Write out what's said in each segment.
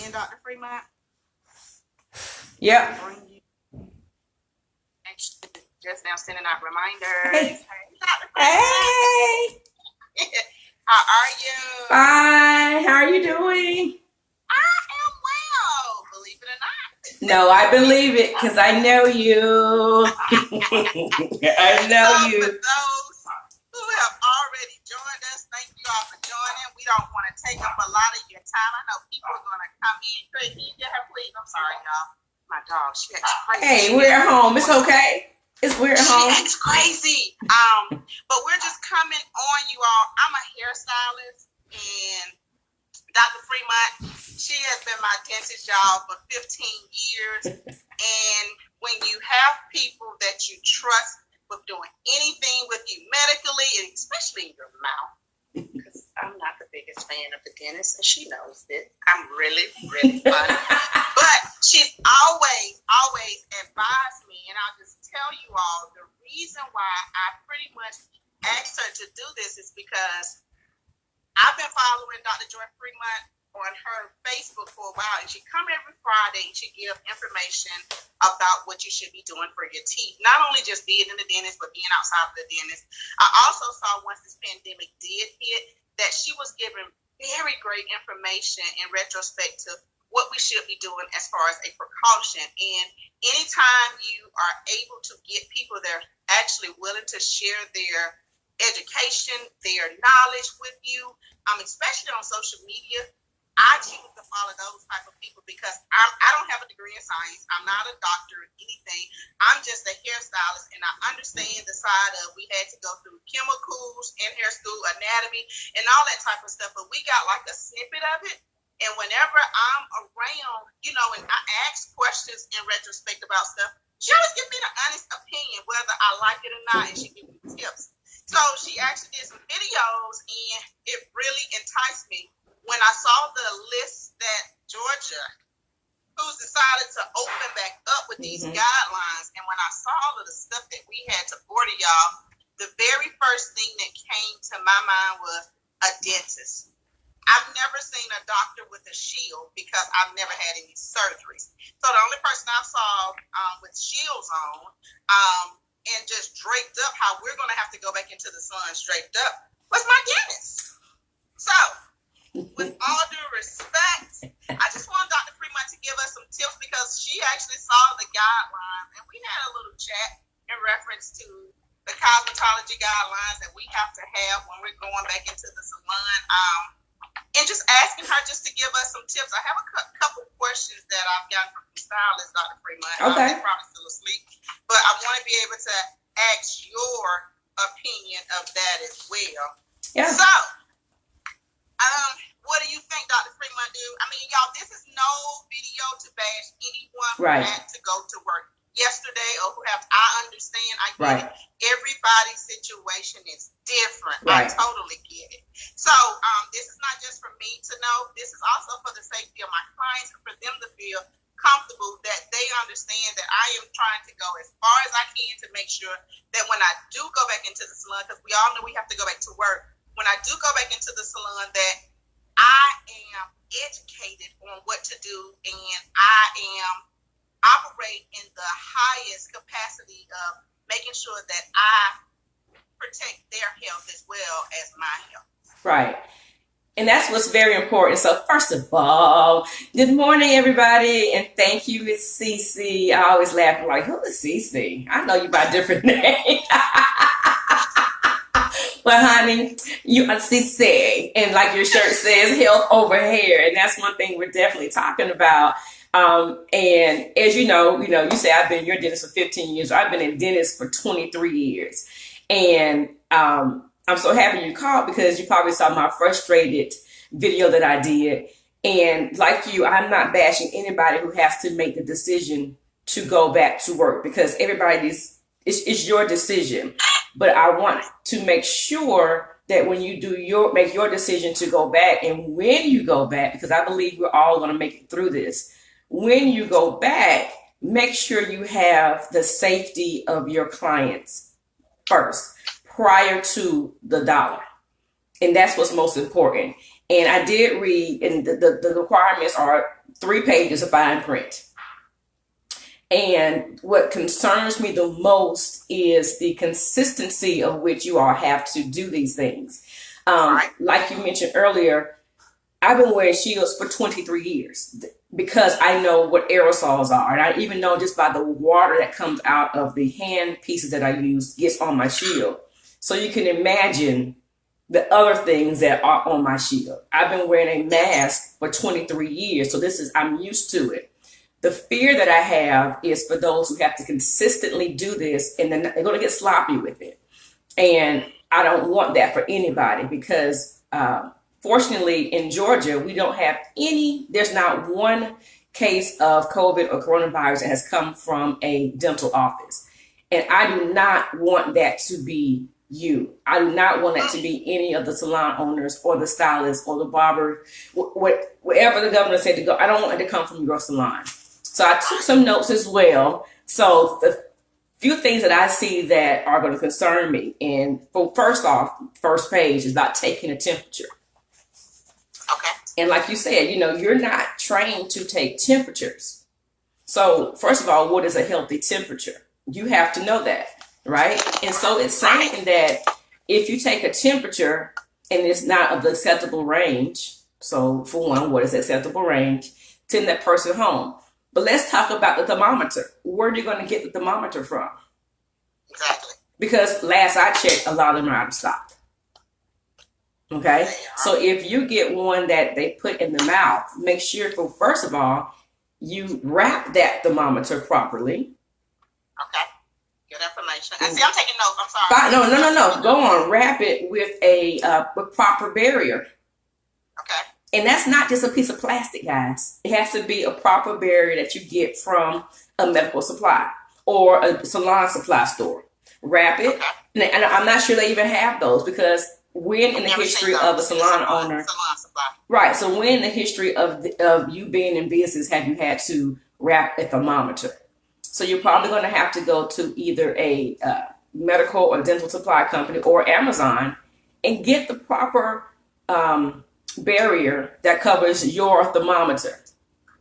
in, Dr. Freemont? Yep. Just now sending out reminders. Hey. How are you? Fine. How are you doing? I am well, believe it or not. No, I believe it because I know you. I know you. For those who have already joined us, thank you all for joining. We don't want to take up a lot of your time. I know people are going to come in. Craig, can you get her, please? I'm sorry, y'all. My dog, she acts crazy. Hey, we're at home. It's okay. We're at home. She acts crazy. But we're just coming on you all. I'm a hairstylist, and Dr. Freemont, she has been my dentist, y'all, for 15 years. And when you have people that you trust with doing anything with you medically, and especially in your mouth, because I'm not the biggest fan of the dentist, and she knows it. I'm really, really funny. But she's always advised me, and I'll just tell you all, the reason why I pretty much asked her to do this is because I've been following Dr. Joi Freemont on her Facebook for a while, and she come every Friday and she give information about what you should be doing for your teeth. Not only just being in the dentist, but being outside of the dentist. I also saw once this pandemic did hit that she was giving very great information in retrospect to what we should be doing as far as a precaution. And anytime you are able to get people that are actually willing to share their education, their knowledge with you, especially on social media, I choose to follow those type of people because I don't have a degree in science. I'm not a doctor or anything. I'm just a hairstylist, and I understand the side of we had to go through chemicals in hair school, anatomy, and all that type of stuff. But we got like a snippet of it. And whenever I'm around, and I ask questions in retrospect about stuff, she always gives me the honest opinion, whether I like it or not, and she gives me tips. So she actually did some videos, and it really enticed me when I saw the list that Georgia, who's decided to open back up with these guidelines, and when I saw all of the stuff that we had to order, y'all, the very first thing that came to my mind was a dentist. I've never seen a doctor with a shield because I've never had any surgeries. So the only person I saw with shields on and just draped up, how we're going to have to go back into the sun draped up, was my dentist. So with all due respect, I just want Dr. Freemont to give us some tips because she actually saw the guidelines, and we had a little chat in reference to the cosmetology guidelines that we have to have when we're going back into the salon. And just asking her just to give us some tips. I have a couple questions that I've gotten from the stylist, Dr. Freemont. Okay. They're probably still asleep. But I want to be able to ask your opinion of that as well. Yeah. So, what do you think Dr. Freemont do? I mean, y'all, this is no video to bash anyone who had to go to work yesterday or who have, I understand, I get it. Everybody's situation is different. I totally get it. So this is not just for me to know. This is also for the safety of my clients and for them to feel comfortable that they understand that I am trying to go as far as I can to make sure that when I do go back into the salon, because we all know we have to go back to work, when I do go back into the salon, that I am educated on what to do and I am operate in the highest capacity of making sure that I protect their health as well as my health. Right. And that's what's very important. So first of all, good morning, everybody. And thank you, Miss CiCi. I always laugh. I'm like, who is CiCi? I know you by a different name. But honey, you are CiCi. And like your shirt says, health over hair. And that's one thing we're definitely talking about. And as you know, you say I've been your dentist for 15 years. I've been a dentist for 23 years. And I'm so happy you called because you probably saw my frustrated video that I did. And like you, I'm not bashing anybody who has to make the decision to go back to work because everybody's, it's your decision. But I want to make sure that when you do make your decision to go back and when you go back, because I believe we're all going to make it through this. When you go back, make sure you have the safety of your clients first, prior to the dollar. And that's what's most important. And I did read, and the requirements are 3 pages of fine print. And what concerns me the most is the consistency of which you all have to do these things. Like you mentioned earlier, I've been wearing shields for 23 years because I know what aerosols are. And I even know just by the water that comes out of the hand pieces that I use gets on my shield. So you can imagine the other things that are on my shield. I've been wearing a mask for 23 years. So I'm used to it. The fear that I have is for those who have to consistently do this, and then they're going to get sloppy with it. And I don't want that for anybody because fortunately in Georgia, we don't have there's not one case of COVID or coronavirus that has come from a dental office. And I do not want that to be you. I do not want that to be any of the salon owners or the stylists or the barber, wherever the governor said to go. I don't want it to come from your salon. So I took some notes as well. So the few things that I see that are going to concern me. And first off, first page is about taking a temperature. Okay. And like you said, you're not trained to take temperatures. So first of all, what is a healthy temperature? You have to know that, right? And so it's saying that if you take a temperature and it's not of the acceptable range, so for one, what is the acceptable range? Send that person home. But let's talk about the thermometer. Where are you going to get the thermometer from? Exactly. Because last I checked, a lot of them are out of stock. Okay? So if you get one that they put in the mouth, make sure, first of all, you wrap that thermometer properly. Okay. Good information. And see, I'm taking notes. I'm sorry. No. Go on. Wrap it with a proper barrier. Okay. And that's not just a piece of plastic, guys. It has to be a proper barrier that you get from a medical supply or a salon supply store. Wrap it. Okay. And I'm not sure they even have those because when in the history of a salon owner, right? So when in the history of you being in business have you had to wrap a thermometer? So you're probably going to have to go to either a medical or dental supply company or Amazon and get the proper barrier that covers your thermometer.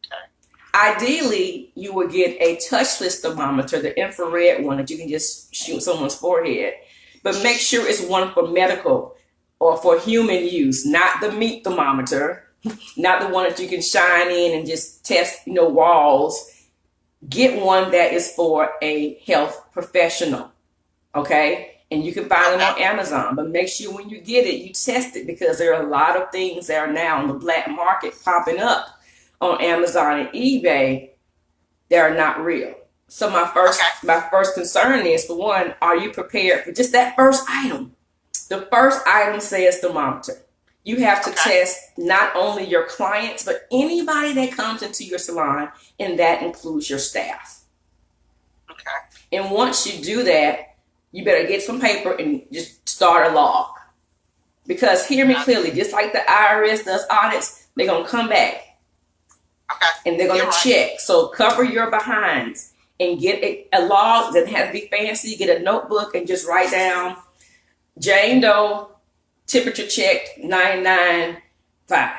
Okay. Ideally, you would get a touchless thermometer, the infrared one that you can just shoot someone's forehead. But make sure it's one for medical or for human use, not the meat thermometer, not the one that you can shine in and just test, walls. Get one that is for a health professional, okay? And you can find them on Amazon, but make sure when you get it, you test it because there are a lot of things that are now on the black market popping up on Amazon and eBay that are not real. So my first concern is, for one, are you prepared for just that first item? The first item says thermometer. You have to test not only your clients, but anybody that comes into your salon, and that includes your staff. Okay. And once you do that, you better get some paper and just start a log. Because hear me clearly, just like the IRS does audits, they're going to come back. Okay. And they're going to check. So cover your behinds and get a log. That has to be fancy. Get a notebook and just write down Jane Doe, temperature checked, 99.5,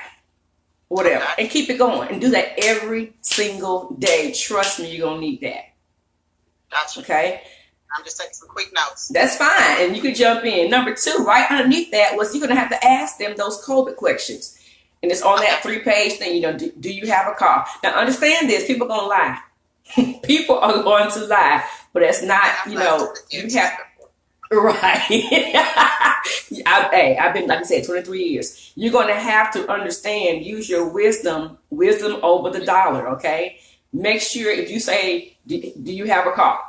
whatever. Okay. And keep it going. And do that every single day. Trust me, you're going to need that. Gotcha. Okay? I'm just taking some quick notes. That's fine. And you can jump in. Number 2, right underneath that was you're going to have to ask them those COVID questions. And it's on that 3-page thing, do you have a car? Now, understand this. People are going to lie. People are going to lie. But that's not, you have... Right. I've been, like I said, 23 years. You're going to have to understand, use your wisdom over the dollar, okay? Make sure if you say, do you have a car?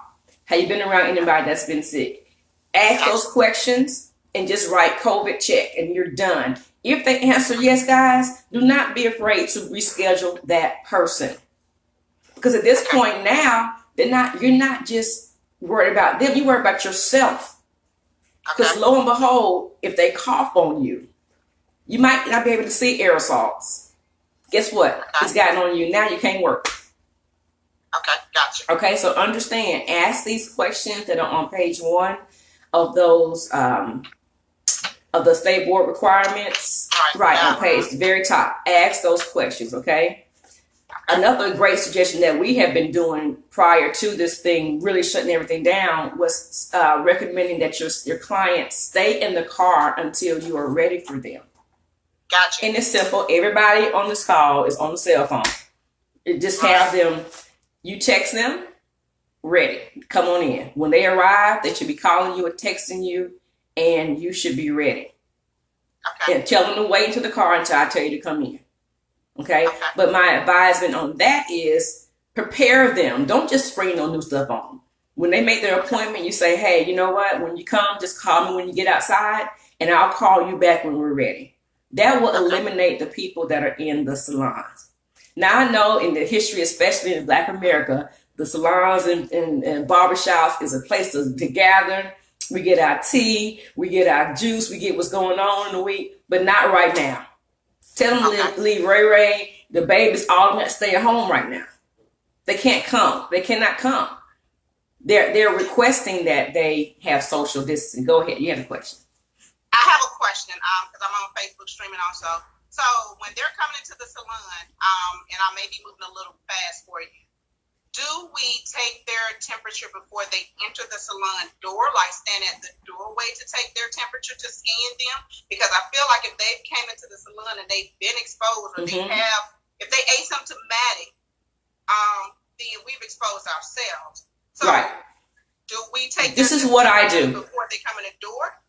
Have you been around anybody that's been sick? Ask those questions and just write COVID check and you're done. If they answer yes, guys, do not be afraid to reschedule that person. Because at this point now, you're not just worried about them, you worry about yourself. Because lo and behold, if they cough on you, you might not be able to see aerosols. Guess what? It's gotten on you. Now you can't work. Okay, gotcha. Okay, so understand. Ask these questions that are on page 1 of those of the state board requirements. Right on page very top. Ask those questions. Okay. Another great suggestion that we have been doing prior to this thing really shutting everything down was recommending that your clients stay in the car until you are ready for them. Gotcha. And it's simple. Everybody on this call is on the cell phone. Just have them, you text them, ready, come on in. When they arrive, they should be calling you or texting you, and you should be ready. Okay. And tell them to wait until the car until I tell you to come in. Okay? But my advisement on that is prepare them. Don't just spring no new stuff on. When they make their appointment, you say, hey, you know what? When you come, just call me when you get outside, and I'll call you back when we're ready. That will eliminate the people that are in the salons. Now, I know in the history, especially in Black America, the salons and barbershops is a place to gather. We get our tea, we get our juice, we get what's going on in the week, but not right now. Tell them to leave Ray Ray, the babies, all of them stay at home right now. They can't come. They cannot come. They're requesting that they have social distancing. Go ahead. You have a question. I have a question because I'm on Facebook streaming also. So when they're coming into the salon, and I may be moving a little fast for you, do we take their temperature before they enter the salon door, like stand at the doorway to take their temperature to scan them? Because I feel like if they came into the salon and they've been exposed, or if they asymptomatic, then we've exposed ourselves. So do we take this is what I do before they come in the door?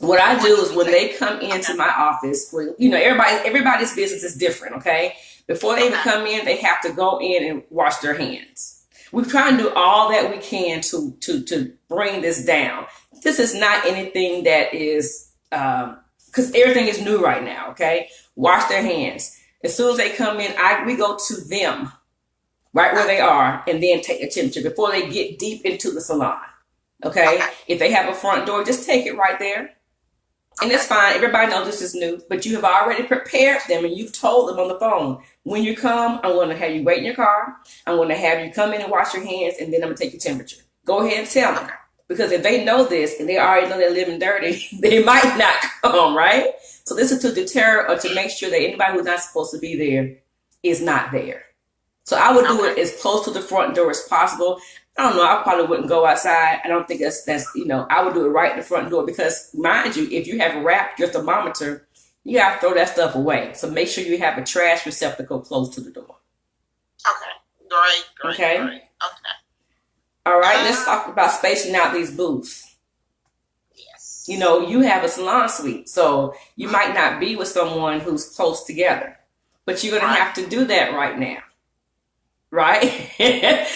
What I do is when they come into my office, you know, everybody's business is different, okay? Before they even come in, they have to go in and wash their hands. We try and do all that we can to bring this down. This is not anything that is, because everything is new right now, okay? Wash their hands. As soon as they come in, we go to them, right where they are, and then take a temperature before they get deep into the salon, okay? If they have a front door, just take it right there. And it's fine. Everybody knows this is new, but you have already prepared them and you've told them on the phone, when you come, I'm going to have you wait in your car. I'm going to have you come in and wash your hands, and then I'm going to take your temperature. Go ahead and tell them. Because if they know this and they already know they're living dirty, they might not come, right? So this is to deter or to make sure that anybody who's not supposed to be there is not there. So I would do it as close to the front door as possible. I don't know. I probably wouldn't go outside. I don't think that's I would do it right in the front door because, mind you, if you have wrapped your thermometer, you have to throw that stuff away. So make sure you have a trash receptacle close to the door. Okay. Great. Okay. Great. Okay. All right. Let's talk about spacing out these booths. Yes. You know, you have a salon suite, so you might not be with someone who's close together, but you're going to have to do that right now. Right?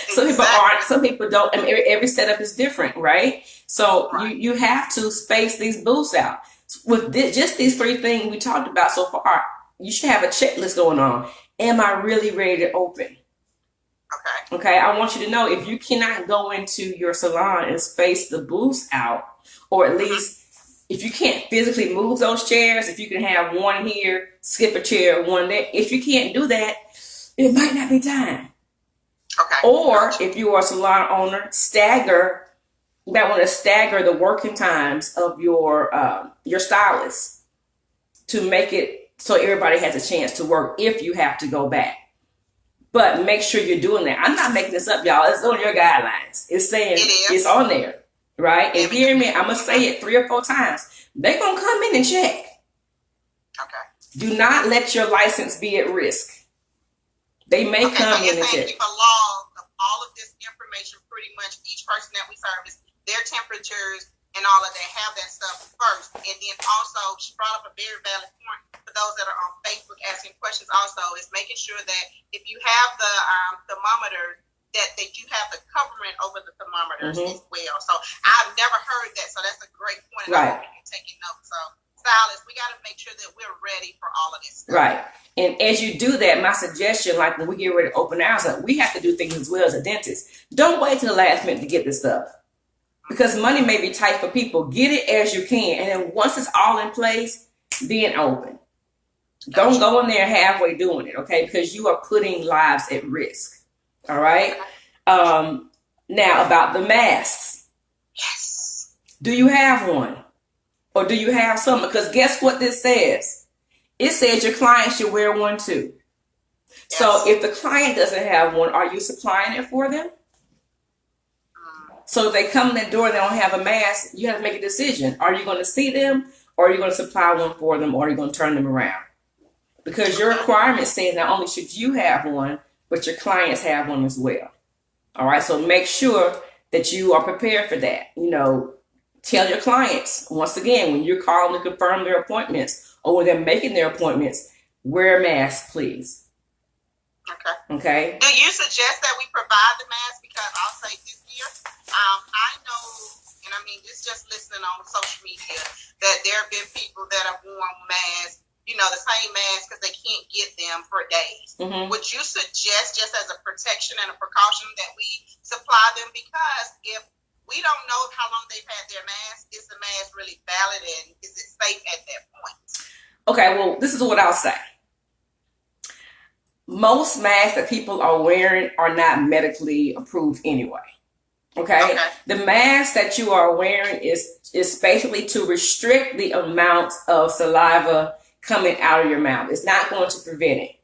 Some people aren't, some people don't. I mean, every setup is different, right? So you have to space these booths out. With just these three things we talked about so far, you should have a checklist going on. Am I really ready to open? Okay. I want you to know if you cannot go into your salon and space the booths out, or at least if you can't physically move those chairs, if you can have one here, skip a chair, one there. If you can't do that, it might not be time. Okay. Or if you are a salon owner, you might want to stagger the working times of your stylists to make it so everybody has a chance to work if you have to go back. But make sure you're doing that. I'm not making this up, y'all. It's on your guidelines. It's saying it's on there, right? And hear me, I'm going to say it 3 or 4 times. They're going to come in and check. Okay. Do not let your license be at risk. They may come in and check. Keep a log of all of this information, pretty much each person that we service, their temperatures and all of that, have that stuff first. And then also, she brought up a very valid point for those that are on Facebook asking questions also, is making sure that if you have the thermometer, that you have the covering over the thermometers as well. So I've never heard that. So that's a great point. And I hope you're taking notes. So stylists, we got to make sure that we're ready for all of this stuff. Right. And as you do that, my suggestion, like when we get ready to open ours up, we have to do things as well as a dentist. Don't wait till the last minute to get this stuff. Because money may be tight for people. Get it as you can. And then once it's all in place, then open. Don't go in there halfway doing it, okay? Because you are putting lives at risk. All right? Now, about the masks. Yes. Do you have one? Or do you have some? Because guess what this says? It says your client should wear one too. So if the client doesn't have one, are you supplying it for them? So if they come in the door and they don't have a mask, you have to make a decision. Are you going to see them, or are you going to supply one for them, or are you going to turn them around? Because your requirement says not only should you have one, but your clients have one as well. All right, so make sure that you are prepared for that. You know, tell your clients, once again, when you're calling to confirm their appointments or when they're making their appointments, wear a mask, please. Okay. Do you suggest that we provide the mask? Because I'll say this year, I know, and I mean, this just listening on social media, that there have been people that have worn masks, you know, the same mask because they can't get them for days. Mm-hmm. Would you suggest, just as a protection and a precaution, that we supply them? Because if we don't know how long they've had their mask, is the mask really valid and is it safe at that point? Okay, well, this is what I'll say. Most masks that people are wearing are not medically approved anyway. Okay? The mask that you are wearing is basically to restrict the amount of saliva coming out of your mouth. It's not going to prevent it.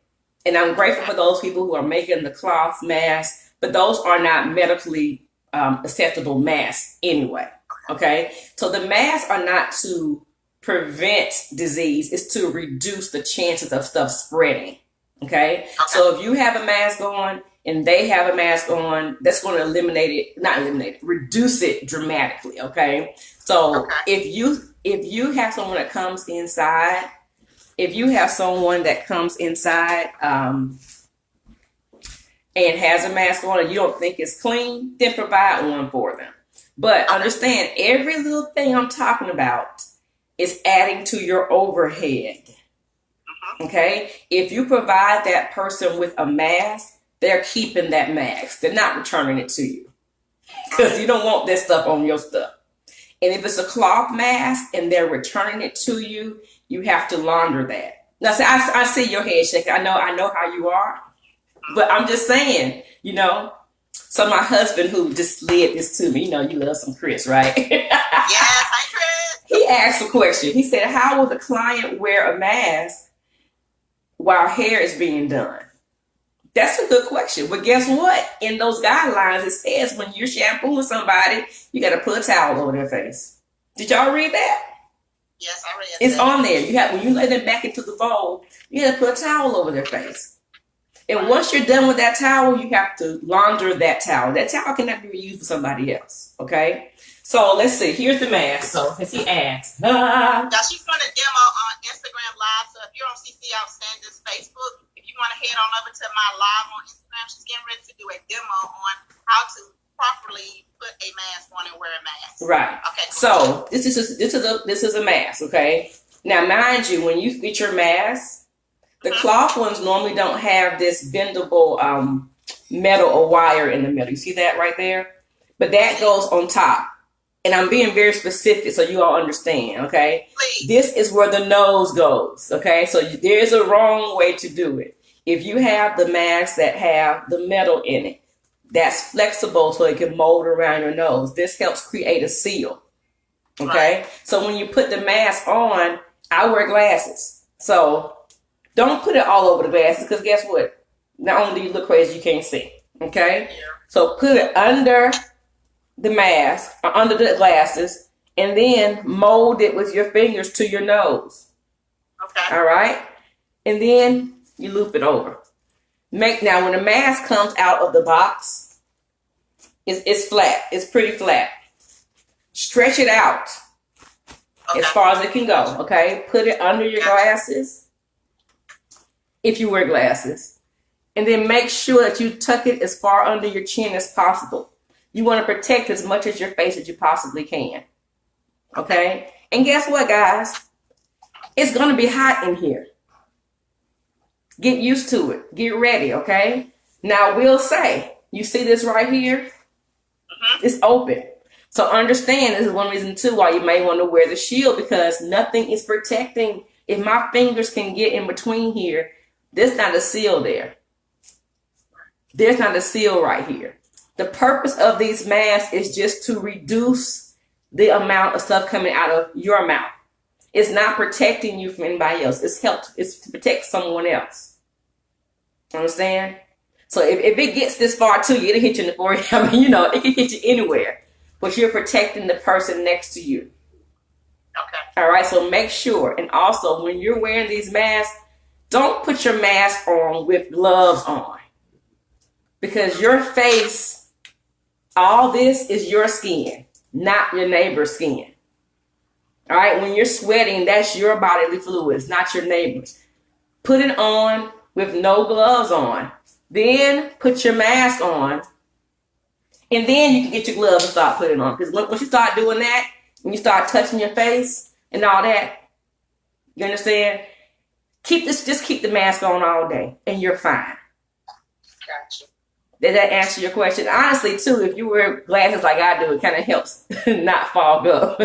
And I'm grateful for those people who are making the cloth masks, but those are not medically acceptable masks anyway. Okay? So the masks are not to prevent disease, it's to reduce the chances of stuff spreading. Okay? So if you have a mask on and they have a mask on, that's going to reduce it dramatically. Okay? So if you have someone that comes inside, and has a mask on and you don't think it's clean, then provide one for them. But understand, every little thing I'm talking about is adding to your overhead. Okay? If you provide that person with a mask, they're keeping that mask. They're not returning it to you because you don't want that stuff on your stuff. And if it's a cloth mask and they're returning it to you, you have to launder that. Now, see, I see your head shaking. I know how you are, but I'm just saying, you know. So my husband, who just slid this to me, you know, you love some Chris, right? Yes, hi Chris. He asked a question. He said, "How will the client wear a mask while hair is being done?" That's a good question. But guess what? In those guidelines, it says when you're shampooing somebody, you got to put a towel over their face. Did y'all read that? Yes, I read that. It's on there. You have, when you lay them back into the bowl, you got to put a towel over their face. And once you're done with that towel, you have to launder that towel. That towel cannot be reused for somebody else. Okay? So let's see. Here's the mask. So as he asked. Now she's going to demo on Instagram Live. So if you're on CiCi Outstanding's Facebook, if you want to head on over to my live on Instagram, she's getting ready to do a demo on how to properly put a mask on and wear a mask. Right. Okay. Cool. So this is a mask. Okay. Now, mind you, when you get your mask, the cloth ones normally don't have this bendable metal or wire in the middle. You see that right there? But that goes on top. And I'm being very specific so you all understand, okay? Please. This is where the nose goes, okay? So there's a wrong way to do it. If you have the masks that have the metal in it, that's flexible so it can mold around your nose. This helps create a seal, okay? Right. So when you put the mask on, I wear glasses. So don't put it all over the glasses because guess what? Not only do you look crazy, you can't see, okay? Yeah. So put it under the mask or under the glasses and then mold it with your fingers to your nose. Okay. All right? And then you loop it over. Now when the mask comes out of the box, it's flat. It's pretty flat. Stretch it out as far as it can go, okay? Put it under your glasses if you wear glasses. And then make sure that you tuck it as far under your chin as possible. You want to protect as much of your face as you possibly can. Okay? And guess what, guys? It's going to be hot in here. Get used to it. Get ready, okay? Now, we'll say, you see this right here? It's open. So understand this is one reason, too, why you may want to wear the shield because nothing is protecting. If my fingers can get in between here, there's not a seal there. There's not a seal right here. The purpose of these masks is just to reduce the amount of stuff coming out of your mouth. It's not protecting you from anybody else. It's to protect someone else. Understand? So if it gets this far too, it'll hit you in the forehead. I mean, it can hit you anywhere, but you're protecting the person next to you. Okay. All right. So make sure, and also when you're wearing these masks, don't put your mask on with gloves on, because your face, all this is your skin, not your neighbor's skin. All right. When you're sweating, that's your bodily fluids, not your neighbor's. Put it on with no gloves on. Then put your mask on, and then you can get your gloves and start putting it on. Because once you start doing that, when you start touching your face and all that, you understand? Just keep the mask on all day, and you're fine. Gotcha. Did that answer your question? Honestly, too, if you wear glasses like I do, it kind of helps not fog up.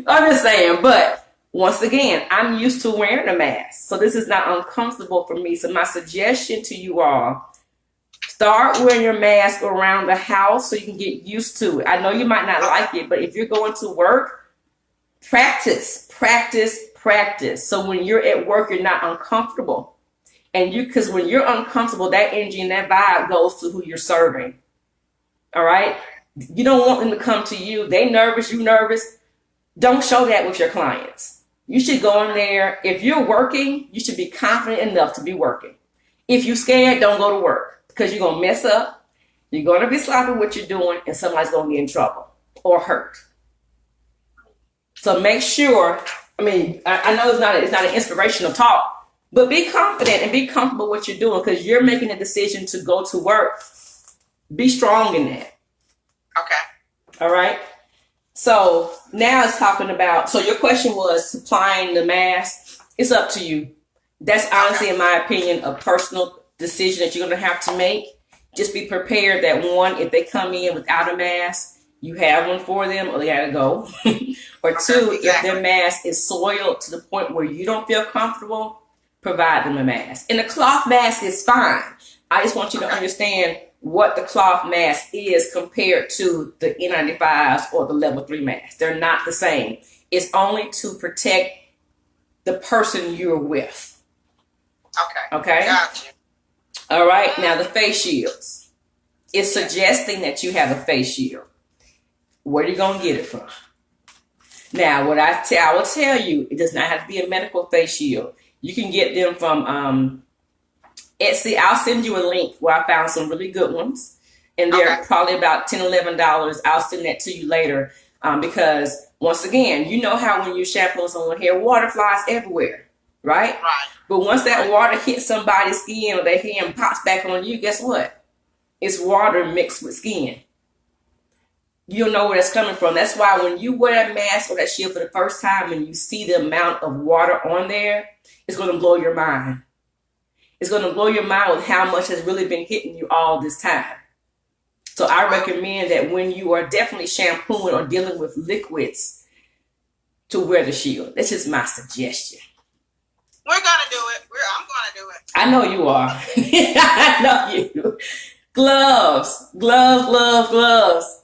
I'm just saying, but once again, I'm used to wearing a mask, so this is not uncomfortable for me. So my suggestion to you all, start wearing your mask around the house so you can get used to it. I know you might not like it, but if you're going to work, practice. So when you're at work, you're not uncomfortable. Because when you're uncomfortable, that energy and that vibe goes to who you're serving. All right? You don't want them to come to you. They nervous, you nervous. Don't show that with your clients. You should go in there. If you're working, you should be confident enough to be working. If you're scared, don't go to work, because you're going to mess up. You're going to be sloppy what you're doing, and somebody's going to get in trouble or hurt. So make sure, I know it's not an inspirational talk, but be confident and be comfortable what you're doing, because you're making a decision to go to work. Be strong in that. Okay. All right. So now it's talking about, so your question was supplying the mask. It's up to you. That's honestly, in my opinion, a personal decision that you're going to have to make. Just be prepared that, one, if they come in without a mask, you have one for them or they got to go. Or two, if their mask is soiled to the point where you don't feel comfortable, provide them a mask. And the cloth mask is fine. I just want you to understand what the cloth mask is compared to the N95s or the level 3 mask. They're not the same. It's only to protect the person you're with. Okay? Gotcha. All right. Now the face shields. It's suggesting that you have a face shield. Where are you going to get it from? Now, what I will tell you, it does not have to be a medical face shield. You can get them from Etsy. I'll send you a link where I found some really good ones, and they're probably about $10, $11. I'll send that to you later, because once again, you know how when you shampoo someone's hair, water flies everywhere, right? Right. But once that water hits somebody's skin or their hair and pops back on you, guess what? It's water mixed with skin. You'll know where that's coming from. That's why when you wear a mask or that shield for the first time and you see the amount of water on there, it's going to blow your mind. It's going to blow your mind with how much has really been hitting you all this time. So I recommend that when you are definitely shampooing or dealing with liquids, to wear the shield. That's just my suggestion. We're going to do it. I'm going to do it. I know you are. I know you. Gloves.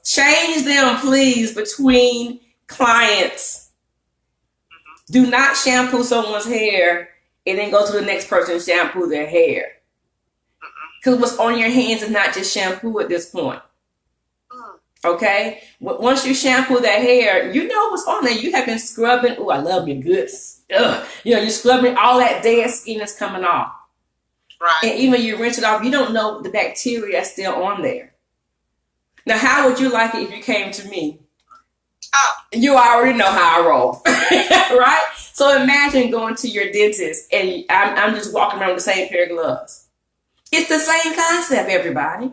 Change them, please, between clients. Do not shampoo someone's hair and then go to the next person and shampoo their hair. Because what's on your hands is not just shampoo at this point. Okay? Once you shampoo that hair, you know what's on there. You have been scrubbing. Oh, I love your goods. You're scrubbing, all that dead skin is coming off. Right. And even you rinse it off, you don't know the bacteria that's still on there. Now, how would you like it if you came to me? Oh. You already know how I roll, right? So imagine going to your dentist and I'm just walking around with the same pair of gloves. It's the same concept, everybody.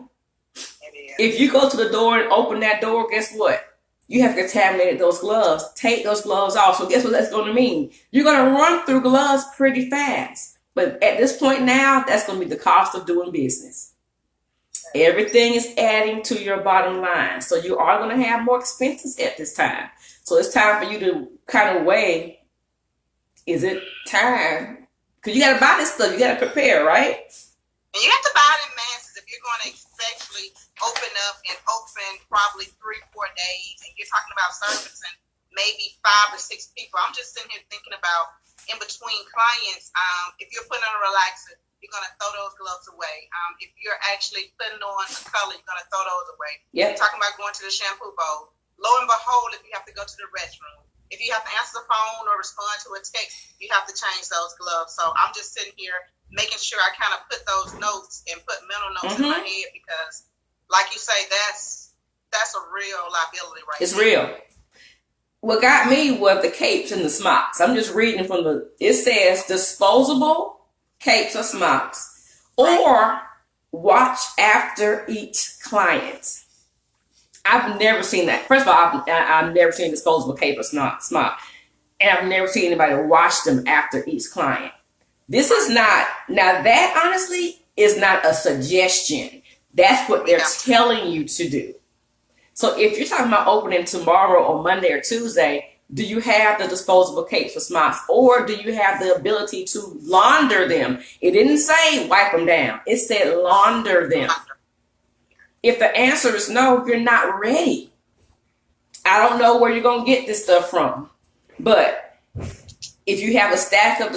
If you go to the door and open that door, guess what? You have contaminated those gloves. Take those gloves off. So guess what that's going to mean? You're going to run through gloves pretty fast. But at this point now, that's going to be the cost of doing business. Everything is adding to your bottom line. So you are going to have more expenses at this time. So it's time for you to kind of weigh, is it time? Because you got to buy this stuff. You got to prepare, right? And you have to buy it in masses if you're going to especially open up and open probably 3-4 days. And you're talking about servicing maybe 5 or 6 people. I'm just sitting here thinking about in between clients, if you're putting on a relaxer, you're going to throw those gloves away. If you're actually putting on a color, you're going to throw those away. Yep. Talking about going to the shampoo bowl. Lo and behold, if you have to go to the restroom, if you have to answer the phone or respond to a text, you have to change those gloves. So I'm just sitting here making sure I kind of put those notes and put mental notes in my head, because, like you say, that's a real liability right It's there. real. What got me was the capes and the smocks. I'm just reading from it says disposable capes or smocks, or watch after each client. I've never seen that. First of all, I've never seen disposable cape or smock, and I've never seen anybody wash them after each client. This is not, now that honestly is not a suggestion. That's what they're telling you to do. So if you're talking about opening tomorrow or Monday or Tuesday, do you have the disposable capes or smocks, or do you have the ability to launder them? It didn't say wipe them down. It said launder them. If the answer is no, you're not ready. I don't know where you're going to get this stuff from, but if you have a stack of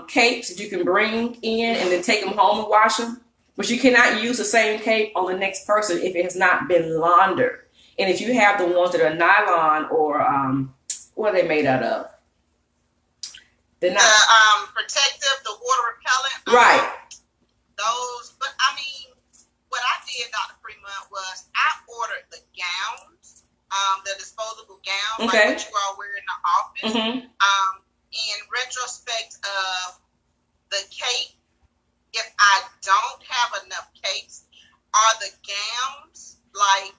capes that you can bring in and then take them home and wash them, but you cannot use the same cape on the next person if it has not been laundered. And if you have the ones that are nylon or what are they made out of? They're not protective, the water repellent. Right. Those, but I mean, what I did, Dr. Fremont, was I ordered the gowns, the disposable gowns, like what you all wear in the office. In retrospect of the cape, if I don't have enough capes, are the gowns like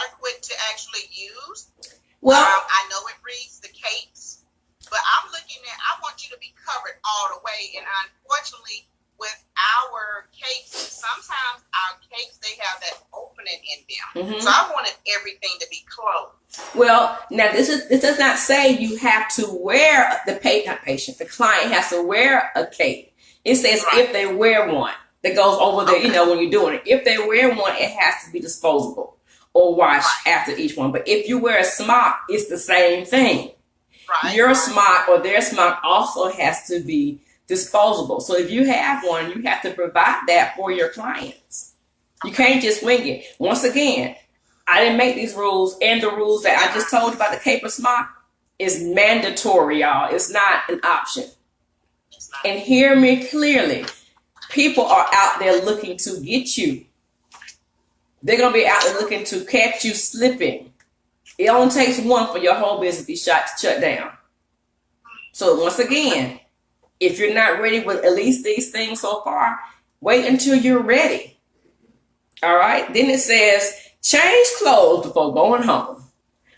adequate to actually use? Well, I know it reads the capes, but I'm looking at, I want you to be covered all the way. And unfortunately, with our capes, sometimes our capes, they have that opening in them. So I wanted everything to be closed. Well, now this does not say you have to wear the client has to wear a cape. It says if they wear one that goes over there, when you're doing it. If they wear one, it has to be disposable or washed after each one. But if you wear a smock, it's the same thing. Your smock or their smock also has to be disposable. So if you have one, you have to provide that for your clients. You can't just wing it. Once again, I didn't make these rules, and the rules that I just told you about the cape or smock is mandatory, y'all. It's not an option. And hear me clearly. People are out there looking to get you. They're going to be out there looking to catch you slipping. It only takes one for your whole business to be shut down. So once again, if you're not ready with at least these things so far, wait until you're ready. All right. Then it says, change clothes before going home.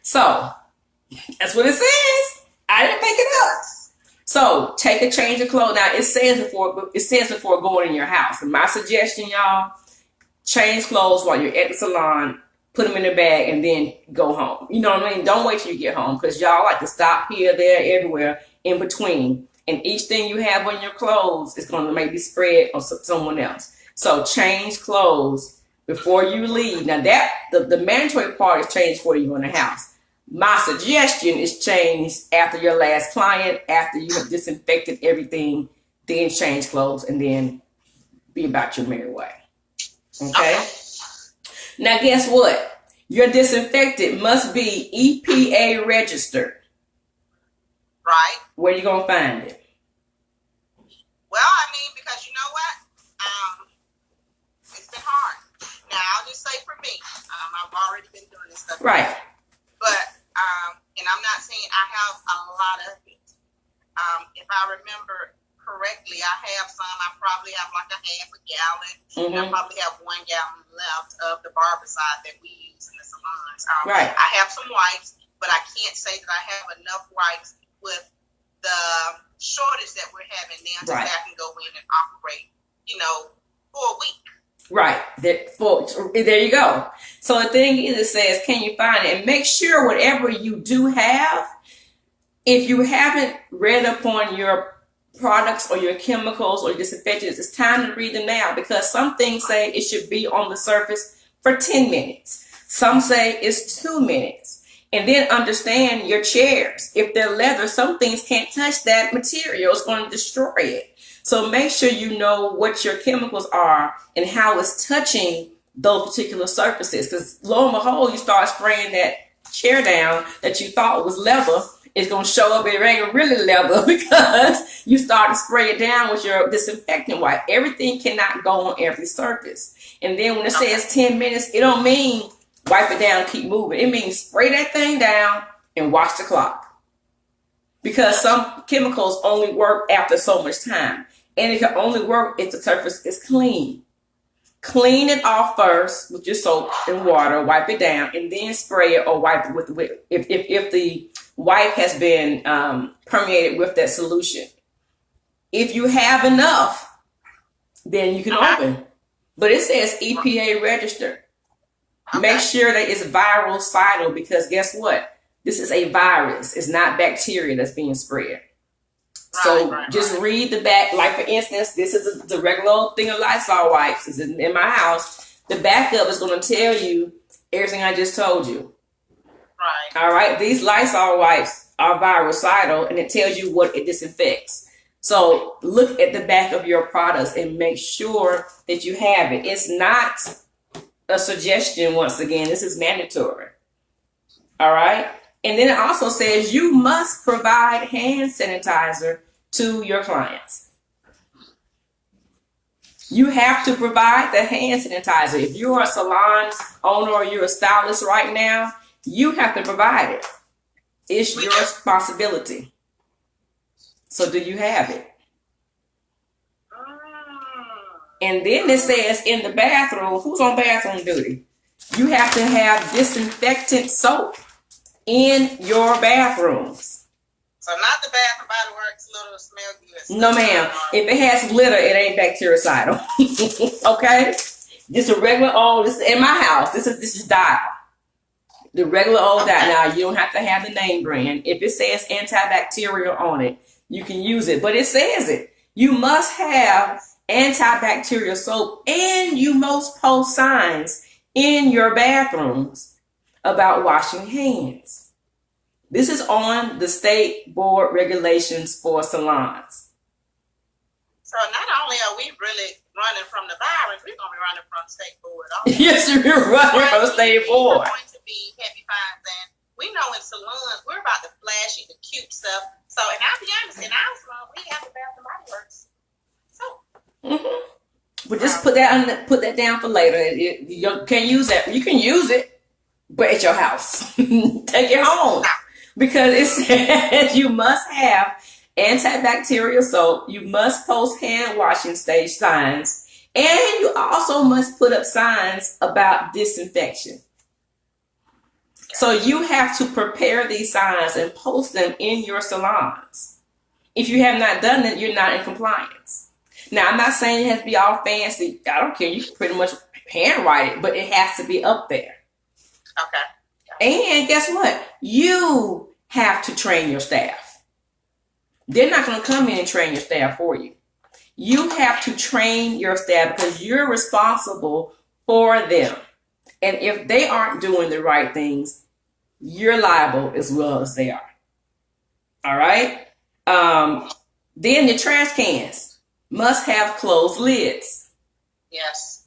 So that's what it says. I didn't make it up. So take a change of clothes. Now it says before going in your house. And my suggestion, y'all, change clothes while you're at the salon, put them in the bag, and then go home. You know what I mean? Don't wait till you get home, because y'all like to stop here, there, everywhere in between. And each thing you have on your clothes is going to maybe spread on someone else. So change clothes before you leave. Now that the mandatory part is changed for you in the house. My suggestion is change after your last client, after you have disinfected everything, then change clothes and then be about your merry way. Okay? Now guess what? Your disinfectant must be EPA registered. Right. Where you going to find it? Well, I mean, because you know what? It's been hard. Now, I'll just say for me, I've already been doing this stuff. Right. But, and I'm not saying I have a lot of it. If I remember correctly, I have some. I probably have like a half a gallon. I probably have 1 gallon left of the barbicide that we use in the salons. Right. I have some wipes, but I can't say that I have enough wipes with the shortage that we're having now so that I can go in and operate, for a week. Right. There you go. So the thing is, it says, can you find it? And make sure whatever you do have, if you haven't read upon your products or your chemicals or your disinfectants, it's time to read them now, because some things say it should be on the surface for 10 minutes. Some say it's 2 minutes. And then understand your chairs. If they're leather, some things can't touch that material. It's going to destroy it. So make sure you know what your chemicals are and how it's touching those particular surfaces. Because lo and behold, you start spraying that chair down that you thought was leather. It's going to show up it ain't really leather because you start to spray it down with your disinfectant wipe. Everything cannot go on every surface. And then when it says 10 minutes, it don't mean wipe it down, keep moving. It means spray that thing down and watch the clock. Because some chemicals only work after so much time. And it can only work if the surface is clean. Clean it off first with your soap and water, wipe it down, and then spray it or wipe it with if the wipe has been permeated with that solution. If you have enough, then you can open. But it says EPA registered. Make sure that it's virucidal because guess what? This is a virus. It's not bacteria that's being spread. So just read the back. Like for instance, this is the regular old thing of Lysol wipes. It's in my house. The backup is going to tell you everything I just told you. Right. All right. These Lysol wipes are virucidal, and it tells you what it disinfects. So look at the back of your products and make sure that you have it. It's not a suggestion. Once again, this is mandatory. All right. And then it also says you must provide hand sanitizer to your clients. You have to provide the hand sanitizer. If you're a salon owner or you're a stylist right now, you have to provide it. It's your responsibility. So do you have it? And then it says in the bathroom, who's on bathroom duty? You have to have disinfectant soap in your bathrooms. So not the Bath and Body Works little smell good. No, ma'am. If it has glitter, it ain't bactericidal. Okay? Just a regular old. This is in my house. This is Dial. The regular old Dial. Now you don't have to have the name brand. If it says antibacterial on it, you can use it. But it says it. You must have antibacterial soap, and you must post signs in your bathrooms about washing hands. This is on the state board regulations for salons. So not only are we really running from the virus, we're going to be running from the state board. Yes, you're running from the state board. We're going to be heavy fines, and we know in salons we're about the flashy, the cute stuff. So, and I'll be honest, in our salon we have the Bath and Body Works. So. But just put that down for later. You can't use that. You can use it, but at your house. Take it home. Because it says you must have antibacterial soap. You must post hand washing stage signs. And you also must put up signs about disinfection. So you have to prepare these signs and post them in your salons. If you have not done it, you're not in compliance. Now, I'm not saying it has to be all fancy. I don't care. You can pretty much handwrite it, but it has to be up there. Okay. And guess what? You have to train your staff. They're not going to come in and train your staff for you. You have to train your staff because you're responsible for them. And if they aren't doing the right things, you're liable as well as they are. All right? Then the trash cans must have closed lids. Yes.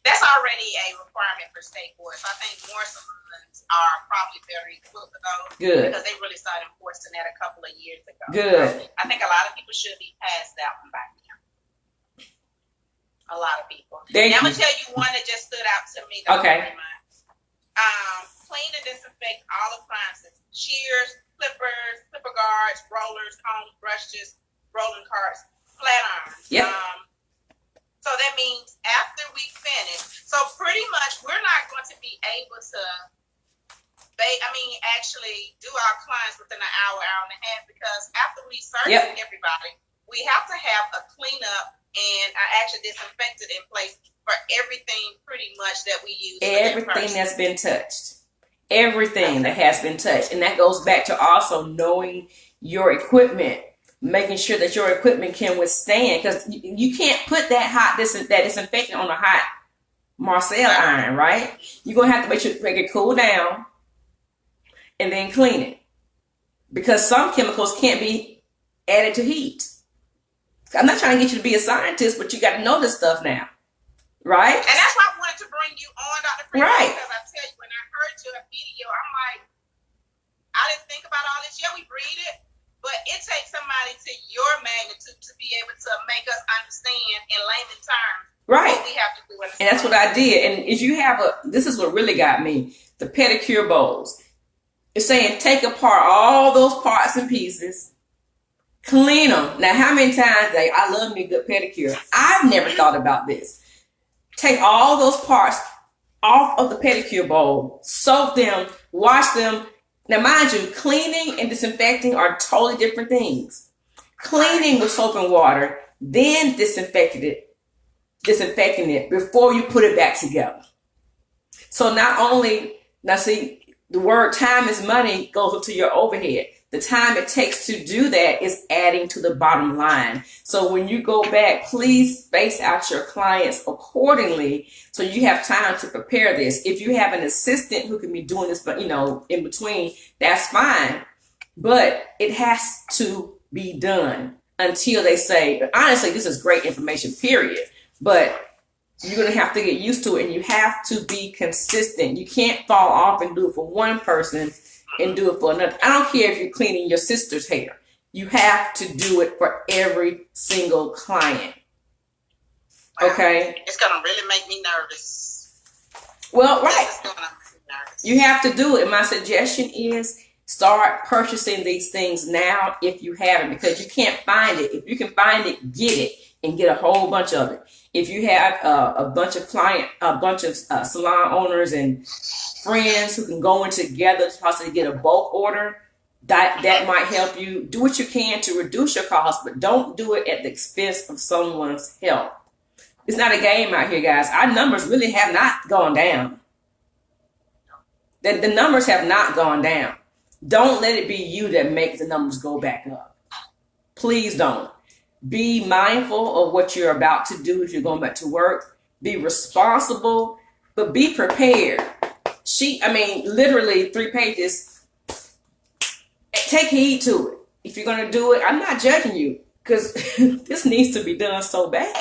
That's already a requirement for state boards. I think more salons are probably very equipped to those. Good. Because they really started enforcing that a couple of years ago. Good. So I think a lot of people should be past that one by now. A lot of people. Thank I'm you. going to tell you one that just stood out to me. Okay. Clean and disinfect all appliances. Shears, clippers, clipper guards, rollers, combs, brushes, rolling carts, flat irons. Yep. So that means after we finish, so pretty much we're not going to be able to, actually do our clients within an hour, hour and a half, because after we service everybody, we have to have a cleanup and actually disinfectant in place for everything pretty much that we use. Everything that's been touched. Everything that has been touched. And that goes back to also knowing your equipment, making sure that your equipment can withstand, because you can't put that disinfectant on a hot Marcel iron, right? You're going to have to make it cool down and then clean it, because some chemicals can't be added to heat. I'm not trying to get you to be a scientist, but you got to know this stuff now, right? And that's why I wanted to bring you on, Dr. Freeman, Right. because I tell you, when I heard your video, I'm like, I didn't think about all this. Yeah, we read it, but it takes somebody to your magnitude to be able to make us understand in layman terms Right. what we have to do. And that's what I did. And if you have this is what really got me, the pedicure bowls. It's saying take apart all those parts and pieces, clean them. Now, how many times I love me a good pedicure. I've never thought about this. Take all those parts off of the pedicure bowl, soak them, wash them. Now, mind you, cleaning and disinfecting are totally different things. Cleaning with soap and water, then disinfecting it before you put it back together. So now see, the word time is money goes into your overhead. The time it takes to do that is adding to the bottom line. So when you go back, please space out your clients accordingly so you have time to prepare this. If you have an assistant who can be doing this, but in between, that's fine. But it has to be done until they say, honestly, this is great information, period. But you're going to have to get used to it, and you have to be consistent. You can't fall off and do it for one person and do it for another. I don't care if you're cleaning your sister's hair. You have to do it for every single client. Okay? It's going to really make me nervous. Well, right. It's going to make me nervous. You have to do it. My suggestion is start purchasing these things now if you haven't, because you can't find it. If you can find it, get it and get a whole bunch of it. If you have a bunch of salon owners and friends who can go in together to possibly get a bulk order, that might help you. Do what you can to reduce your costs, but don't do it at the expense of someone's health. It's not a game out here, guys. Our numbers really have not gone down. The numbers have not gone down. Don't let it be you that makes the numbers go back up. Please don't. Be mindful of what you're about to do if you're going back to work. Be responsible, but be prepared. Literally 3 pages. Take heed to it. If you're going to do it, I'm not judging you because this needs to be done so bad.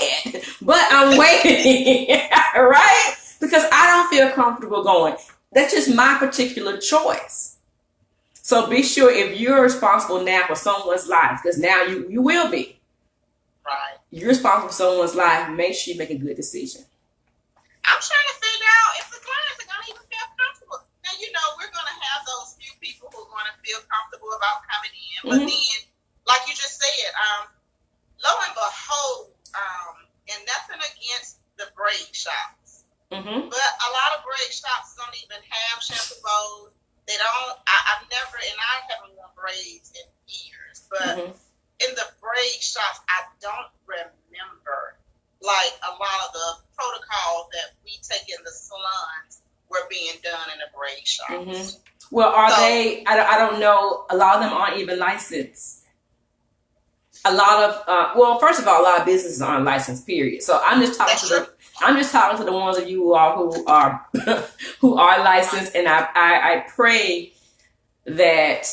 But I'm waiting, right? Because I don't feel comfortable going. That's just my particular choice. So be sure if you're responsible now for someone's life, because now you will be. Right. You're responsible for someone's life. Make sure you make a good decision. I'm trying to figure out if the clients are going to even feel comfortable. Now, we're going to have those few people who are going to feel comfortable about coming in. But then, like you just said, lo and behold, and nothing against the braid shops, but a lot of braid shops don't even have shampoo bowls. They don't. I haven't worn braids in years, but in the braid shops, I don't remember like a lot of the protocols that we take in the salons were being done in the braid shops. Well, they? I don't know. A lot of them aren't even licensed. A lot of first of all, a lot of businesses aren't licensed. Period. So I'm just talking to the ones of you who are who are licensed, and I pray that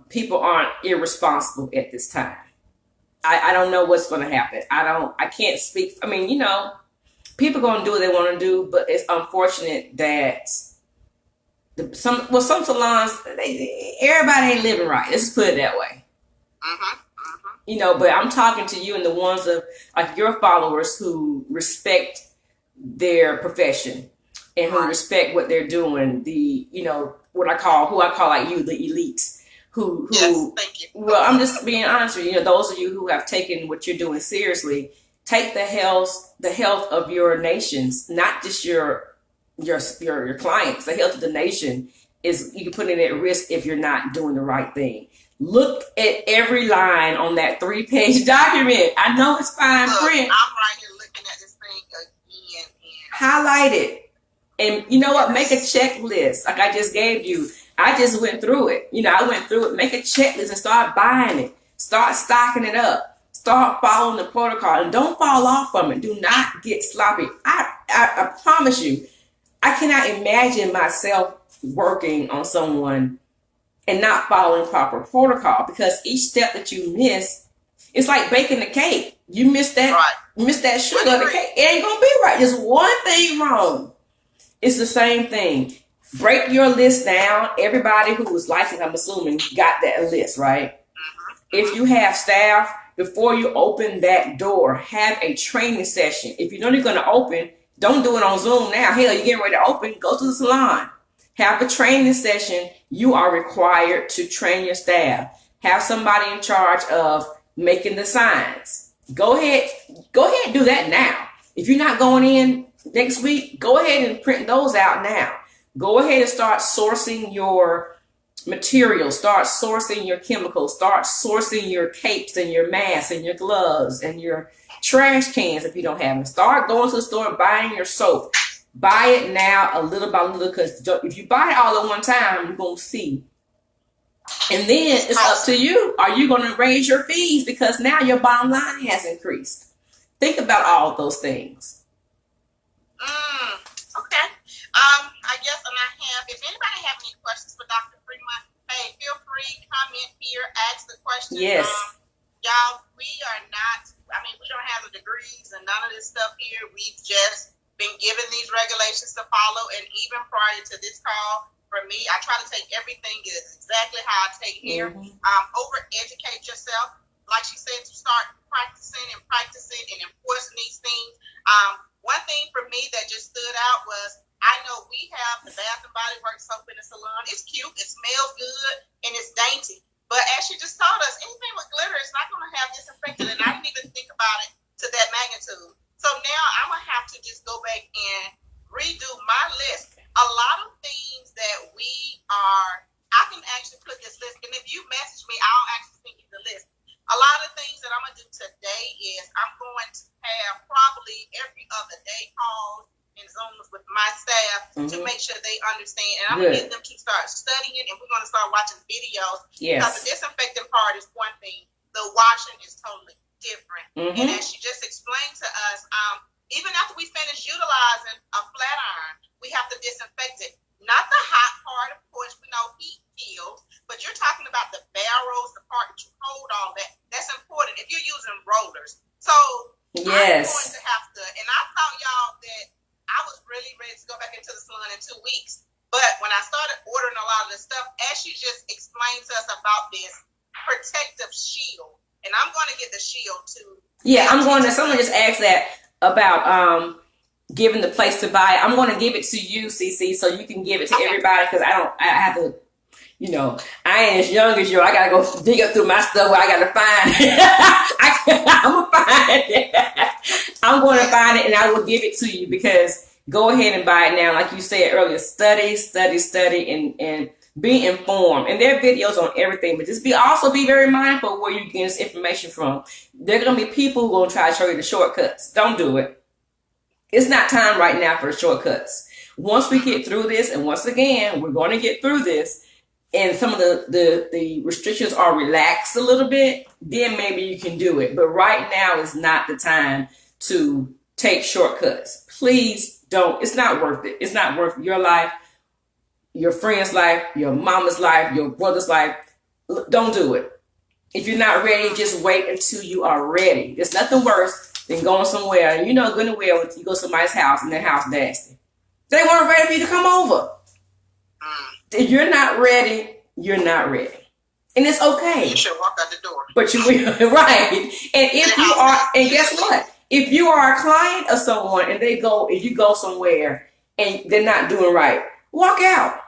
people aren't irresponsible at this time. I don't know what's going to happen. I can't speak. People are going to do what they want to do, but it's unfortunate that some salons, everybody ain't living right. Let's put it that way. But I'm talking to you and the ones of like your followers who respect their profession and who respect what they're doing. Who I call like you, the elite. Yes, thank you. Well, I'm just being honest with you. Those of you who have taken what you're doing seriously, take the health of your nations, not just your clients. The health of the nation is you can put it at risk if you're not doing the right thing. Look at every line on that 3-page document. I know it's fine print. I'm right here looking at this thing again. Highlight it. And you know what? Make a checklist like I just gave you. I just went through it. I went through it. Make a checklist and start buying it. Start stocking it up. Start following the protocol. And don't fall off from it. Do not get sloppy. I promise you, I cannot imagine myself working on someone and not following proper protocol, because each step that you miss It's like baking the cake. You miss that sugar, the cake, it ain't gonna be right. There's one thing wrong. It's the same thing. Break your list down. Everybody who was licensed, I'm assuming, got that list, right? If you have staff, before you open that door, have a training session. If you know you're gonna open, don't do it on Zoom now. Hell, you're getting ready to open, go to the salon. Have a training session. You are required to train your staff. Have somebody in charge of making the signs. Go ahead and do that now. If you're not going in next week, go ahead and print those out now. Go ahead and start sourcing your materials, start sourcing your chemicals, start sourcing your capes and your masks and your gloves and your trash cans if you don't have them. Start going to the store and buying your soap. Buy it now, a little by little, because if you buy it all at one time, you're going to see. And then it's up to you. Are you going to raise your fees because now your bottom line has increased? Think about all those things. Okay. I guess, and I have, if anybody have any questions for Dr. Freemont, hey, feel free, comment here, ask the questions. Yes. Y'all, we are not, we don't have the degrees and none of this stuff here. We've just been given these regulations to follow, and even prior to this call, for me, I try to take everything is exactly how I take here. Over-educate yourself. Like she said, to start practicing and enforcing these things. One thing for me that just stood out was, I know we have the Bath and Body Works soap in the salon. It's cute, it smells good, and it's dainty. But as she just taught us, anything with glitter is not going to have disinfectant, and I didn't even think about it to that magnitude. So now I'm going to have to just go back and redo my list. A lot of things that I can actually put this list, and if you message me, I'll actually send you the list. A lot of things that I'm going to do today is I'm going to have probably every other day calls and Zooms with my staff to make sure they understand. And I'm going to get them to start studying, and we're going to start watching videos. Yes. Because the disinfecting part is one thing. The washing is totally different. And as she just explained to us, even after we finish utilizing a flat iron, we have to disinfect it. Not the hot part, of course, we know heat kills, but you're talking about the barrels, the part that you hold all that. That's important if you're using rollers. So I'm going to have to, and I thought, y'all, that I was really ready to go back into the salon in 2 weeks. But when I started ordering a lot of this stuff, as you just explained to us about this protective shield, and I'm going to get the shield too. Yeah, someone just asked that about giving the place to buy. I'm going to give it to you, CiCi, so you can give it to everybody, because I have to, I ain't as young as you. I got to go dig up through my stuff where I got to find it. I'm going to find it. I'm going to find it, and I will give it to you, because go ahead and buy it now. Like you said earlier, study, and be informed. And there are videos on everything, but just also be very mindful of where you get this information from. There are going to be people who are going to try to show you the shortcuts. Don't do it. It's not time right now for the shortcuts. Once we get through this, and once again, we're going to get through this, and some of the restrictions are relaxed a little bit, then maybe you can do it. But right now is not the time to take shortcuts. Please don't. It's not worth it. It's not worth your life, your friend's life, your mama's life, your brother's life. Don't do it. If you're not ready, just wait until you are ready. There's nothing worse than going somewhere, and you know good and well, you go to somebody's house and their house nasty. They weren't ready for you to come over. If you're not ready, you're not ready. And it's okay. You should walk out the door. But you will, right. And if you are, and guess what? If you are a client of someone and you go somewhere and they're not doing right, walk out.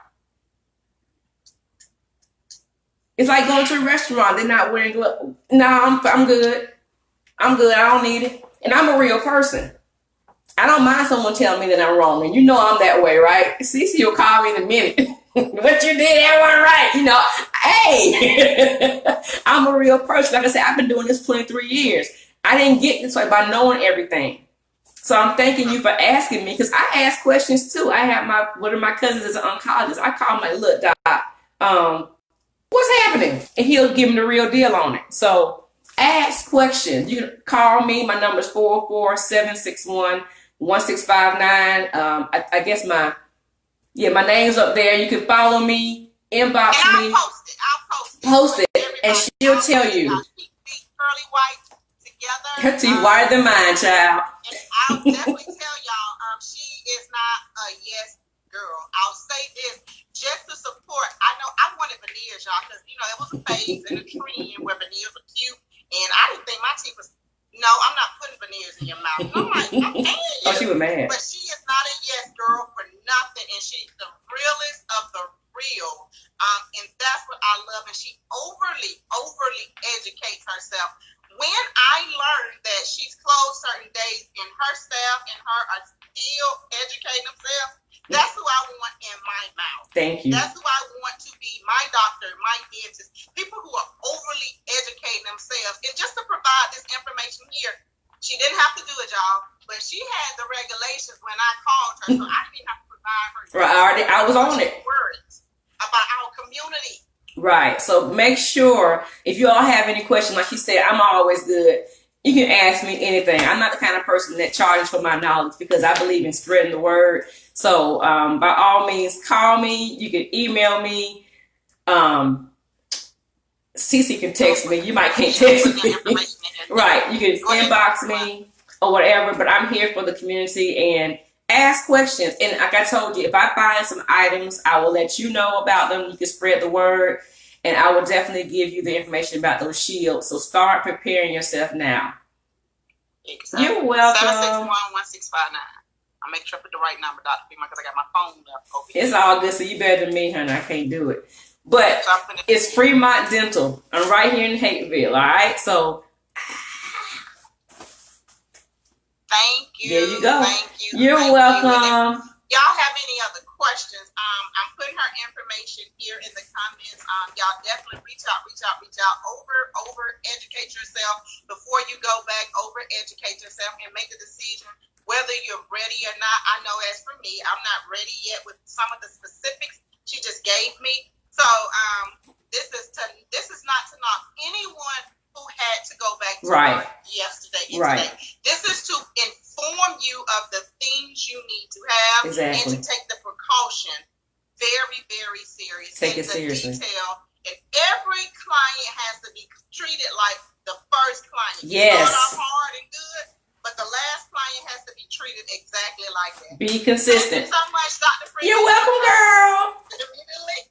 It's like going to a restaurant, they're not wearing gloves. No, I'm good. I'm good. I don't need it. And I'm a real person. I don't mind someone telling me that I'm wrong. And you know I'm that way, right? CiCi will call me in a minute. What you did, that wasn't right. Hey, I'm a real person. Like I said, I've been doing this 23 years. I didn't get this way by knowing everything. So I'm thanking you for asking me, because I ask questions too. I have one of my cousins is an oncologist. I call him like, look, doc, what's happening? And he'll give me the real deal on it. So ask questions. You can call me. My number is 44761-1659. I guess my name's up there. You can follow me, inbox me. I'll post it. Post it, and she'll tell you. Curly white. together. She wired the mind, child. And I'll definitely tell y'all, she is not a yes girl. I'll say this just to support. I know I wanted veneers, y'all, because there was a phase and a trend where veneers were cute, and I didn't think my teeth was. No, I'm not putting veneers in your mouth. And I'm like, I'm paying you. Oh, she was mad. But she is not a yes girl for nothing, and she's the realest of the real. And that's what I love. And she overly educates herself. When I learned that she's closed certain days and her staff and her are still educating themselves, that's who I want in my mouth. Thank you. That's who I want to be my doctor, my dentist, people who are overly educating themselves. And just to provide this information here, she didn't have to do it, y'all, but she had the regulations when I called her, so I didn't have to provide her. Right, I was on it. Words about our community. Right. So make sure if you all have any questions, like she said, I'm always good. You can ask me anything. I'm not the kind of person that charges for my knowledge because I believe in spreading the word. So by all means, call me. You can email me. CiCi can text me. You might can't text me. Right. You can inbox me or whatever. But I'm here for the community and ask questions. And like I told you, if I find some items, I will let you know about them. You can spread the word. And I will definitely give you the information about those shields. So start preparing yourself now. Exactly. You're welcome. 761-1659. I'll make sure I put the right number, Dr. Freemont, because I got my phone left over here. It's all good. So you better than me, honey. I can't do it. But it's Fremont Dental. I'm right here in Hateville, all right? So thank you. There you go. Thank you. You're welcome. Y'all have any other questions? I'm putting her information here in the comments. Y'all definitely reach out. Educate yourself before you go back. Educate yourself and make a decision whether you're ready or not. I know as for me, I'm not ready yet with some of the specifics she just gave me. So this is not to knock anyone who had to go back to work yesterday and today. This is to inform you of the things you need to have and to take the precaution very, very seriously. Take it seriously. Detail, and every client has to be treated like the first client. Yes. You start off hard and good, but the last client has to be treated exactly like that. Be consistent. Thank you so much, Dr. Freemont. You're welcome, girl. Immediately.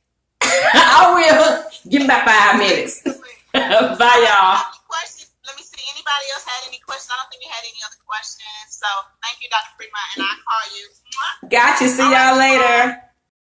I will. Give me about 5 minutes. Bye, y'all. Questions? Let me see. Anybody else had any questions? I don't think you had any other questions. So thank you, Dr. Freemont, and I'll call you. Gotcha. See y'all later.